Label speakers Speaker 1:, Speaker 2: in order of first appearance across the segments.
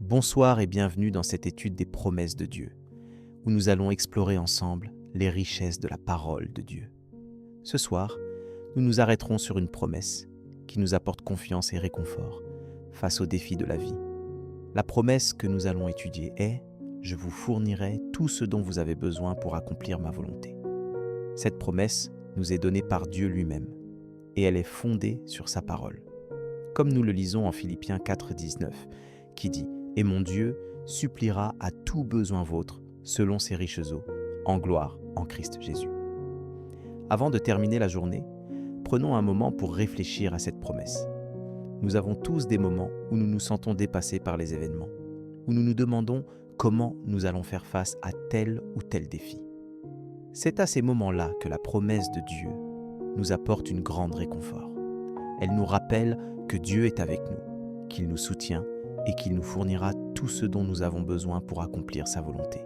Speaker 1: Bonsoir et bienvenue dans cette étude des promesses de Dieu, où nous allons explorer ensemble les richesses de la parole de Dieu. Ce soir, nous nous arrêterons sur une promesse qui nous apporte confiance et réconfort face aux défis de la vie. La promesse que nous allons étudier est « Je vous fournirai tout ce dont vous avez besoin pour accomplir ma volonté ». Cette promesse nous est donnée par Dieu lui-même et elle est fondée sur sa parole. Comme nous le lisons en Philippiens 4,19, qui dit « Et mon Dieu suppliera à tout besoin vôtre, selon ses riches eaux, en gloire en Christ Jésus. » Avant de terminer la journée, prenons un moment pour réfléchir à cette promesse. Nous avons tous des moments où nous nous sentons dépassés par les événements, où nous nous demandons comment nous allons faire face à tel ou tel défi. C'est à ces moments-là que la promesse de Dieu nous apporte une grande réconfort. Elle nous rappelle que Dieu est avec nous, qu'il nous soutient et qu'il nous fournira tout ce dont nous avons besoin pour accomplir sa volonté.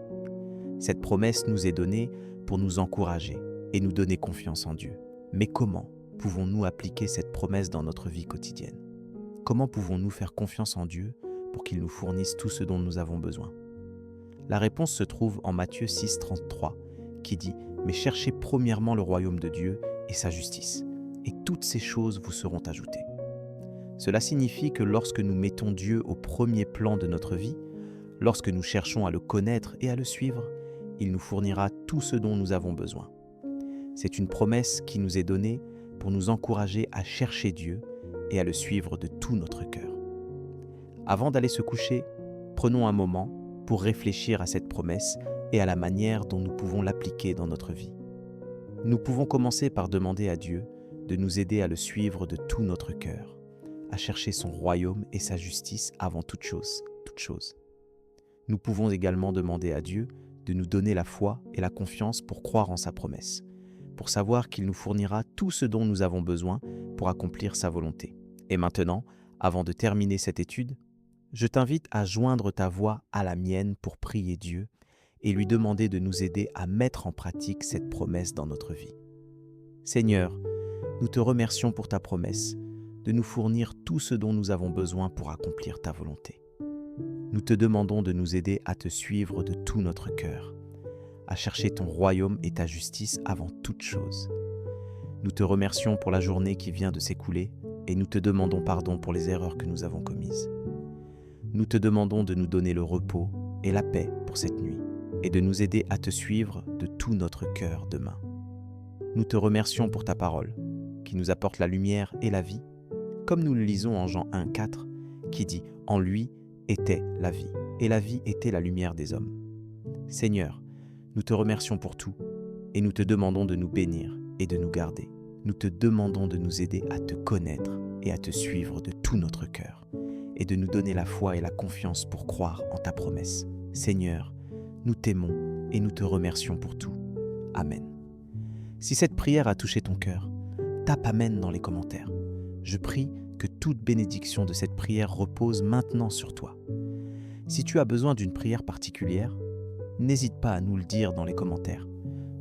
Speaker 1: Cette promesse nous est donnée pour nous encourager et nous donner confiance en Dieu. Mais comment pouvons-nous appliquer cette promesse dans notre vie quotidienne ? Comment pouvons-nous faire confiance en Dieu pour qu'il nous fournisse tout ce dont nous avons besoin ? La réponse se trouve en Matthieu 6,33 qui dit « Mais cherchez premièrement le royaume de Dieu et sa justice, et toutes ces choses vous seront ajoutées. » Cela signifie que lorsque nous mettons Dieu au premier plan de notre vie, lorsque nous cherchons à le connaître et à le suivre, il nous fournira tout ce dont nous avons besoin. C'est une promesse qui nous est donnée pour nous encourager à chercher Dieu et à le suivre de tout notre cœur. Avant d'aller se coucher, prenons un moment pour réfléchir à cette promesse et à la manière dont nous pouvons l'appliquer dans notre vie. Nous pouvons commencer par demander à Dieu de nous aider à le suivre de tout notre cœur, à chercher son royaume et sa justice avant toute chose. Nous pouvons également demander à Dieu de nous donner la foi et la confiance pour croire en sa promesse, pour savoir qu'il nous fournira tout ce dont nous avons besoin pour accomplir sa volonté. Et maintenant, avant de terminer cette étude, je t'invite à joindre ta voix à la mienne pour prier Dieu et lui demander de nous aider à mettre en pratique cette promesse dans notre vie. Seigneur, nous te remercions pour ta promesse de nous fournir tout ce dont nous avons besoin pour accomplir ta volonté. Nous te demandons de nous aider à te suivre de tout notre cœur, à chercher ton royaume et ta justice avant toute chose. Nous te remercions pour la journée qui vient de s'écouler et nous te demandons pardon pour les erreurs que nous avons commises. Nous te demandons de nous donner le repos et la paix pour cette nuit et de nous aider à te suivre de tout notre cœur demain. Nous te remercions pour ta parole qui nous apporte la lumière et la vie, comme nous le lisons en Jean 1,4 qui dit « En lui était la vie, et la vie était la lumière des hommes. » Seigneur, nous te remercions pour tout, et nous te demandons de nous bénir et de nous garder. Nous te demandons de nous aider à te connaître et à te suivre de tout notre cœur, et de nous donner la foi et la confiance pour croire en ta promesse. Seigneur, nous t'aimons et nous te remercions pour tout. Amen. Si cette prière a touché ton cœur, tape Amen dans les commentaires. Je prie que toute bénédiction de cette prière repose maintenant sur toi. Si tu as besoin d'une prière particulière, n'hésite pas à nous le dire dans les commentaires.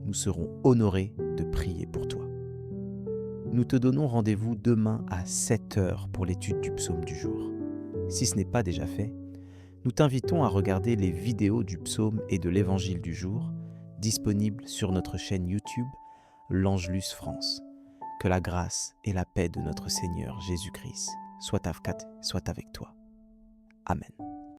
Speaker 1: Nous serons honorés de prier pour toi. Nous te donnons rendez-vous demain à 7h pour l'étude du psaume du jour. Si ce n'est pas déjà fait, nous t'invitons à regarder les vidéos du psaume et de l'évangile du jour disponibles sur notre chaîne YouTube L'Angelus France. Que la grâce et la paix de notre Seigneur Jésus-Christ soient avec toi. Amen.